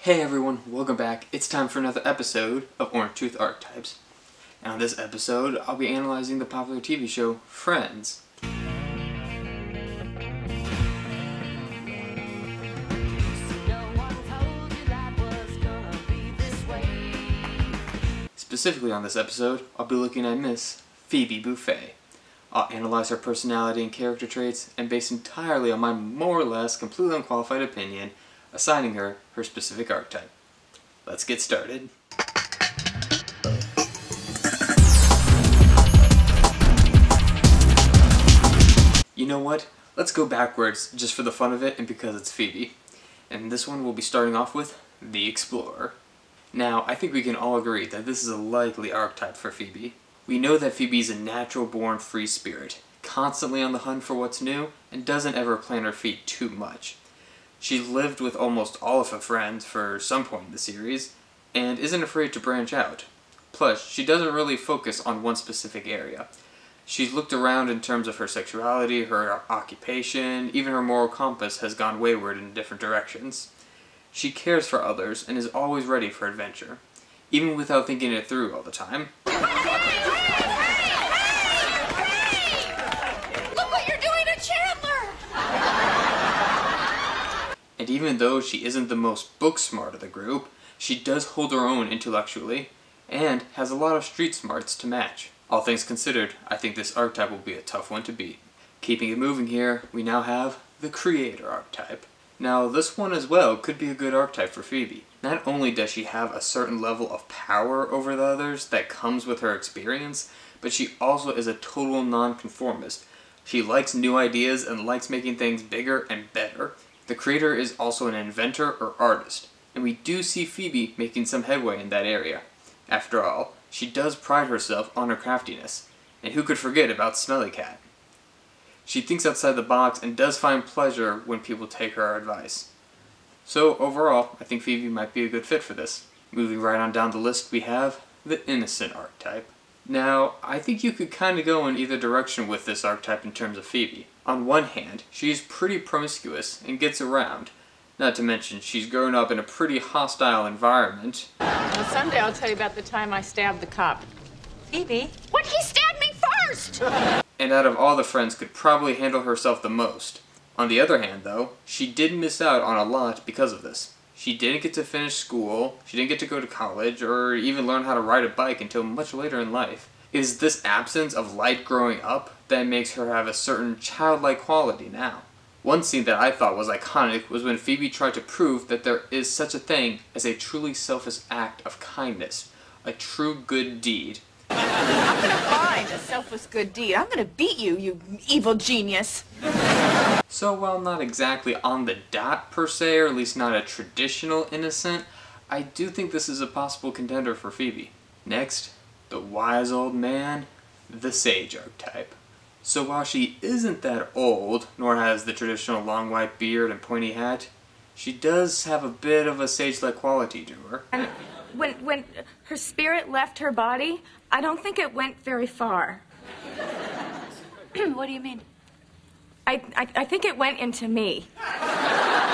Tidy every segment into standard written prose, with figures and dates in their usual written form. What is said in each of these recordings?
Hey everyone, welcome back. It's time for another episode of Orange Tooth Archetypes. And on this episode, I'll be analyzing the popular TV show Friends. Specifically on this episode, I'll be looking at Miss Phoebe Buffay. I'll analyze her personality and character traits, and based entirely on my more or less completely unqualified opinion, assigning her her specific archetype. Let's get started. You know what? Let's go backwards just for the fun of it and because it's Phoebe. And this one we'll be starting off with the Explorer. Now, I think we can all agree that this is a likely archetype for Phoebe. We know that Phoebe is a natural-born free spirit, constantly on the hunt for what's new, and doesn't ever plant her feet too much. She lived with almost all of her friends for some point in the series, and isn't afraid to branch out. Plus, she doesn't really focus on one specific area. She's looked around in terms of her sexuality, her occupation, even her moral compass has gone wayward in different directions. She cares for others and is always ready for adventure, even without thinking it through all the time. And even though she isn't the most book smart of the group, she does hold her own intellectually, and has a lot of street smarts to match. All things considered, I think this archetype will be a tough one to beat. Keeping it moving here, we now have the Creator archetype. Now this one as well could be a good archetype for Phoebe. Not only does she have a certain level of power over the others that comes with her experience, but she also is a total nonconformist. She likes new ideas and likes making things bigger and better. The Creator is also an inventor or artist, and we do see Phoebe making some headway in that area. After all, she does pride herself on her craftiness, and who could forget about Smelly Cat? She thinks outside the box and does find pleasure when people take her advice. So overall, I think Phoebe might be a good fit for this. Moving right on down the list, we have the Innocent archetype. Now, I think you could kind of go in either direction with this archetype in terms of Phoebe. On one hand, she's pretty promiscuous and gets around. Not to mention, she's grown up in a pretty hostile environment. Well, someday I'll tell you about the time I stabbed the cop. Phoebe? What? He stabbed me first! And out of all the friends, could probably handle herself the most. On the other hand, though, she did miss out on a lot because of this. She didn't get to finish school, she didn't get to go to college, or even learn how to ride a bike until much later in life. It is this absence of light growing up that makes her have a certain childlike quality now. One scene that I thought was iconic was when Phoebe tried to prove that there is such a thing as a truly selfless act of kindness, a true good deed. I'm gonna find a selfless good deed. I'm gonna beat you, you evil genius. So while not exactly on the dot per se, or at least not a traditional innocent, I do think this is a possible contender for Phoebe. Next, the wise old man, the Sage archetype. So while she isn't that old, nor has the traditional long white beard and pointy hat, she does have a bit of a sage-like quality to her. And when her spirit left her body, I don't think it went very far. What do you mean? I think it went into me.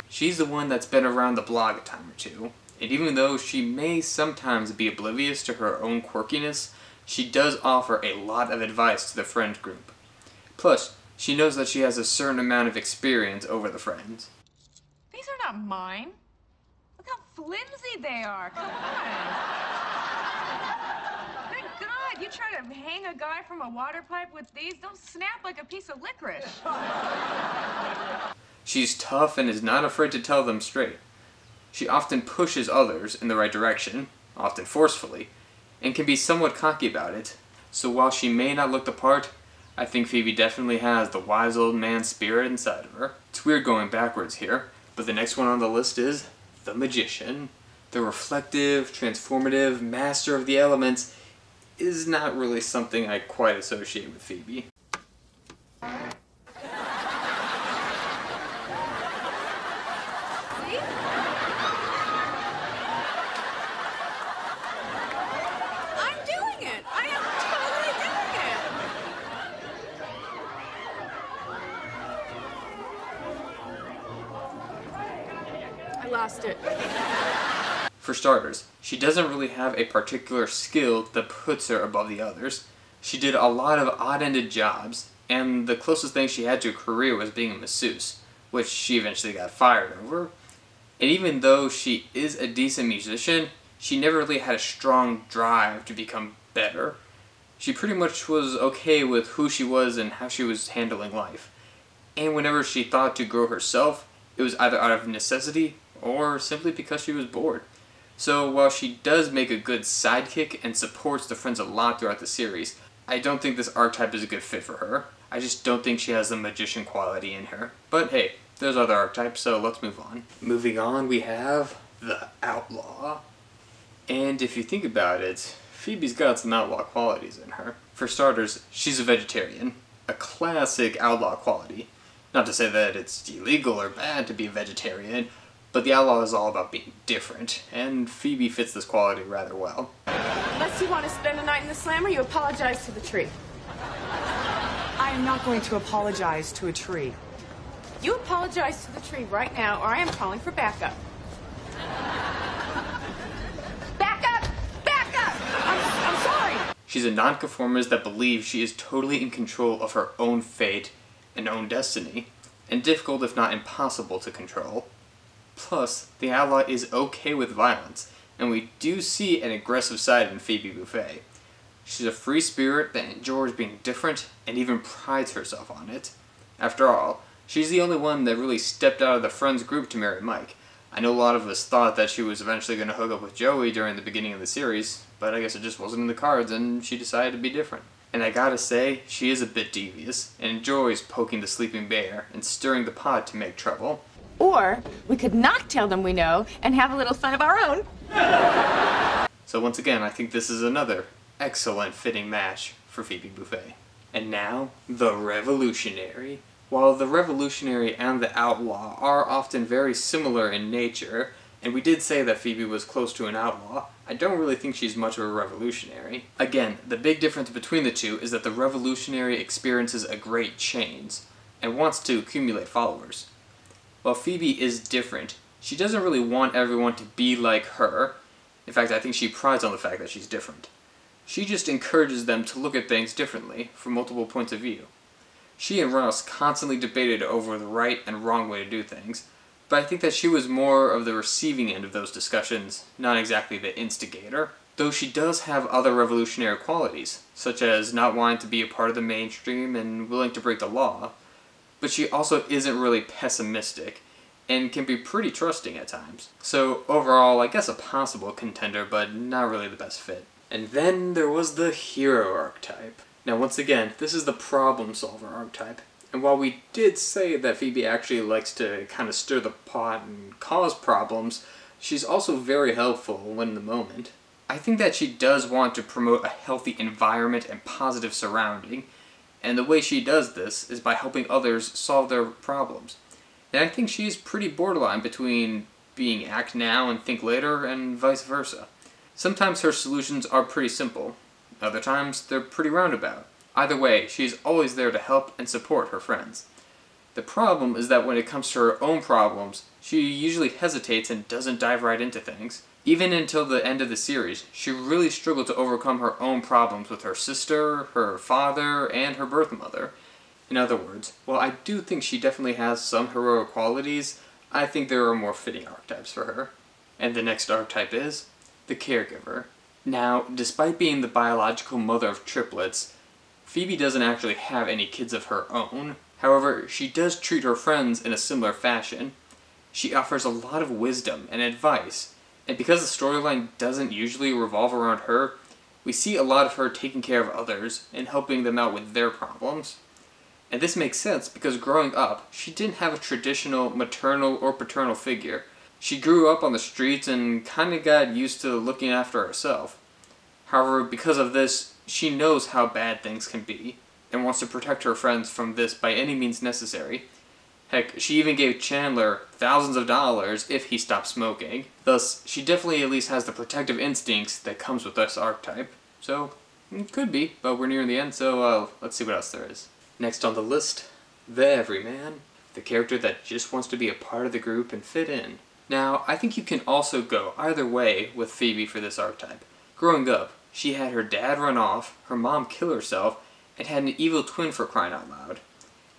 She's the one that's been around the block a time or two, and even though she may sometimes be oblivious to her own quirkiness, she does offer a lot of advice to the friend group. Plus, she knows that she has a certain amount of experience over the friends. These are not mine. Look how flimsy they are. Come on. Good God, you try to hang a guy from a water pipe with these? They'll snap like a piece of licorice. She's tough and is not afraid to tell them straight. She often pushes others in the right direction, often forcefully, and can be somewhat cocky about it. So while she may not look the part, I think Phoebe definitely has the wise old man spirit inside of her. It's weird going backwards here, but the next one on the list is the Magician. The reflective, transformative, master of the elements is not really something I quite associate with Phoebe. lost it. For starters, she doesn't really have a particular skill that puts her above the others. She did a lot of odd-ended jobs, and the closest thing she had to a career was being a masseuse, which she eventually got fired over. And even though she is a decent musician, she never really had a strong drive to become better. She pretty much was okay with who she was and how she was handling life. And whenever she thought to grow herself, it was either out of necessity or simply because she was bored. So while she does make a good sidekick and supports the friends a lot throughout the series, I don't think this archetype is a good fit for her. I just don't think she has the magician quality in her. But hey, there's other archetypes, so let's move on. Moving on, we have the outlaw. And if you think about it, Phoebe's got some outlaw qualities in her. For starters, she's a vegetarian. A classic outlaw quality. Not to say that it's illegal or bad to be a vegetarian, but the outlaw is all about being different, and Phoebe fits this quality rather well. Unless you want to spend a night in the slammer, you apologize to the tree. I am not going to apologize to a tree. You apologize to the tree right now, or I am calling for backup. Backup! Backup! I'm sorry! She's a nonconformist that believes she is totally in control of her own fate and own destiny, and difficult if not impossible to control. Plus, the outlaw is okay with violence, and we do see an aggressive side in Phoebe Buffay. She's a free spirit that enjoys being different and even prides herself on it. After all, she's the only one that really stepped out of the friends group to marry Mike. I know a lot of us thought that she was eventually going to hook up with Joey during the beginning of the series, but I guess it just wasn't in the cards and she decided to be different. And I gotta say, she is a bit devious, and enjoys poking the sleeping bear and stirring the pot to make trouble. Or we could not tell them we know and have a little fun of our own. So once again, I think this is another excellent fitting match for Phoebe Buffay. And now, the Revolutionary. While the Revolutionary and the Outlaw are often very similar in nature, and we did say that Phoebe was close to an outlaw, I don't really think she's much of a revolutionary. Again, the big difference between the two is that the Revolutionary experiences a great change, and wants to accumulate followers. While Phoebe is different, she doesn't really want everyone to be like her. In fact, I think she prides on the fact that she's different. She just encourages them to look at things differently, from multiple points of view. She and Ross constantly debated over the right and wrong way to do things, but I think that she was more of the receiving end of those discussions, not exactly the instigator. Though she does have other revolutionary qualities, such as not wanting to be a part of the mainstream and willing to break the law, but she also isn't really pessimistic, and can be pretty trusting at times. So overall, I guess a possible contender, but not really the best fit. And then there was the hero archetype. Now once again, this is the problem solver archetype. And while we did say that Phoebe actually likes to kind of stir the pot and cause problems, she's also very helpful when in the moment. I think that she does want to promote a healthy environment and positive surrounding, and the way she does this is by helping others solve their problems. And I think she's pretty borderline between being act now and think later, and vice versa. Sometimes her solutions are pretty simple, other times they're pretty roundabout. Either way, she's always there to help and support her friends. The problem is that when it comes to her own problems, she usually hesitates and doesn't dive right into things. Even until the end of the series, she really struggled to overcome her own problems with her sister, her father, and her birth mother. In other words, while I do think she definitely has some heroic qualities, I think there are more fitting archetypes for her. And the next archetype is the caregiver. Now, despite being the biological mother of triplets, Phoebe doesn't actually have any kids of her own. However, she does treat her friends in a similar fashion. She offers a lot of wisdom and advice, and because the storyline doesn't usually revolve around her, we see a lot of her taking care of others and helping them out with their problems. And this makes sense because growing up, she didn't have a traditional maternal or paternal figure. She grew up on the streets and kinda got used to looking after herself. However, because of this, she knows how bad things can be, and wants to protect her friends from this by any means necessary. Heck, she even gave Chandler thousands of dollars if he stopped smoking. Thus, she definitely at least has the protective instincts that comes with this archetype. So, it could be, but we're nearing the end, so let's see what else there is. Next on the list, the Everyman. The character that just wants to be a part of the group and fit in. Now, I think you can also go either way with Phoebe for this archetype. Growing up, she had her dad run off, her mom kill herself, and had an evil twin for crying out loud.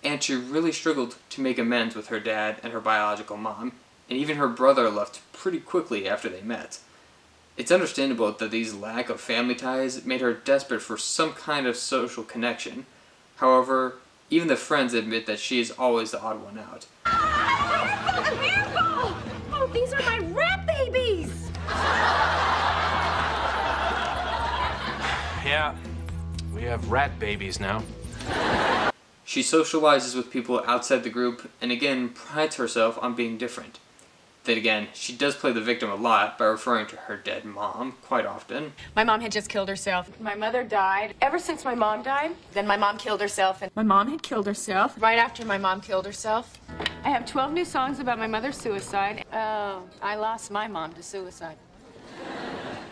And she really struggled to make amends with her dad and her biological mom, and even her brother left pretty quickly after they met. It's understandable that these lack of family ties made her desperate for some kind of social connection. However, even the friends admit that she is always the odd one out. Oh, these are my rat babies! Yeah, we have rat babies now. She socializes with people outside the group and again prides herself on being different. Then again, she does play the victim a lot by referring to her dead mom quite often. My mom had just killed herself. My mother died. Ever since my mom died, Then my mom killed herself, and My mom had killed herself. right after my mom killed herself, I have 12 new songs about my mother's suicide. Oh, I lost my mom to suicide.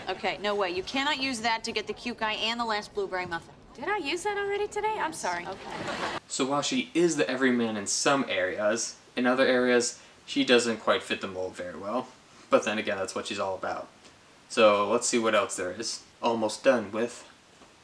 Okay, no way. You cannot use that to get the cute guy and the last blueberry muffin. Did I use that already today? I'm sorry. Okay. So while she is the everyman in some areas, in other areas, she doesn't quite fit the mold very well. But then again, that's what she's all about. So let's see what else there is. Almost done with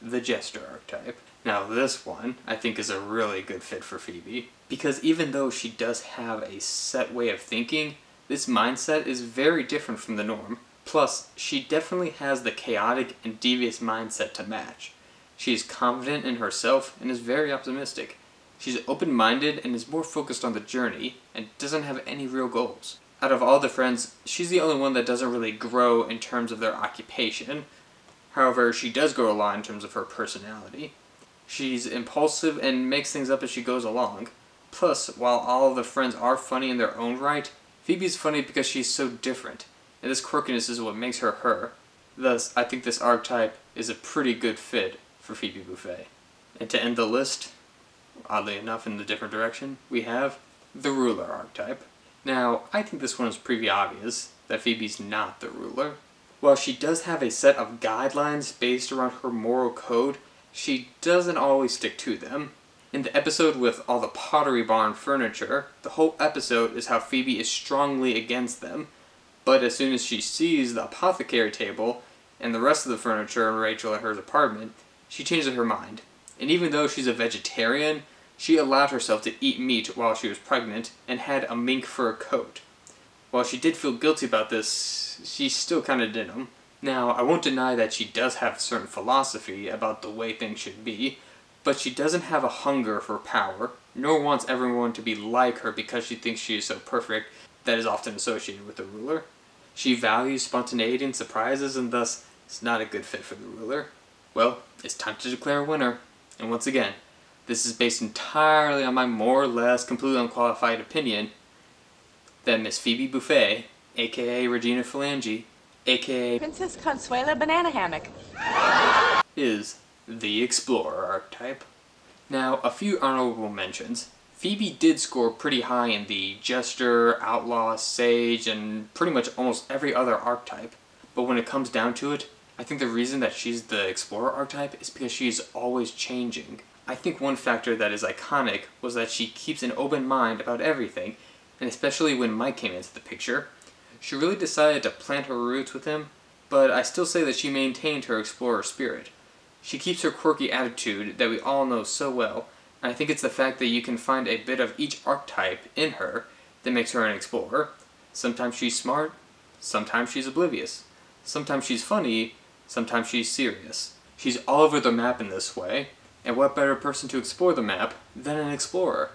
the Jester archetype. Now this one, I think, is a really good fit for Phoebe. Because even though she does have a set way of thinking, this mindset is very different from the norm. Plus, she definitely has the chaotic and devious mindset to match. She is confident in herself and is very optimistic. She's open-minded and is more focused on the journey and doesn't have any real goals. Out of all the friends, she's the only one that doesn't really grow in terms of their occupation. However, she does grow a lot in terms of her personality. She's impulsive and makes things up as she goes along. Plus, while all of the friends are funny in their own right, Phoebe's funny because she's so different, and this quirkiness is what makes her her. Thus, I think this archetype is a pretty good fit for Phoebe Buffay. And to end the list, oddly enough in the different direction, we have the ruler archetype. Now, I think this one is pretty obvious that Phoebe's not the ruler. While she does have a set of guidelines based around her moral code, she doesn't always stick to them. In the episode with all the Pottery Barn furniture, the whole episode is how Phoebe is strongly against them, but as soon as she sees the apothecary table and the rest of the furniture in Rachel and her apartment, she changes her mind. And even though she's a vegetarian, she allowed herself to eat meat while she was pregnant and had a mink fur coat. While she did feel guilty about this, she still kinda did them. Now, I won't deny that she does have a certain philosophy about the way things should be, but she doesn't have a hunger for power, nor wants everyone to be like her because she thinks she is so perfect that is often associated with the ruler. She values spontaneity and surprises, and thus is not a good fit for the ruler. Well, it's time to declare a winner. And once again, this is based entirely on my more or less completely unqualified opinion that Miss Phoebe Buffay, aka Regina Phalange, aka Princess Consuela Banana Hammock. is the Explorer archetype. Now, a few honorable mentions. Phoebe did score pretty high in the Jester, Outlaw, Sage, and pretty much almost every other archetype. But when it comes down to it, I think the reason that she's the Explorer archetype is because she's always changing. I think one factor that is iconic was that she keeps an open mind about everything, and especially when Mike came into the picture. She really decided to plant her roots with him, but I still say that she maintained her explorer spirit. She keeps her quirky attitude that we all know so well, and I think it's the fact that you can find a bit of each archetype in her that makes her an explorer. Sometimes she's smart, sometimes she's oblivious, sometimes she's funny, sometimes she's serious. She's all over the map in this way, and what better person to explore the map than an explorer?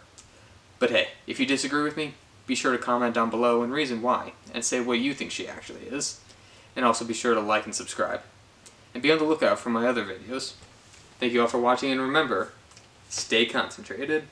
But hey, if you disagree with me, be sure to comment down below and reason why, and say what you think she actually is. And also be sure to like and subscribe. And be on the lookout for my other videos. Thank you all for watching, and remember, stay concentrated.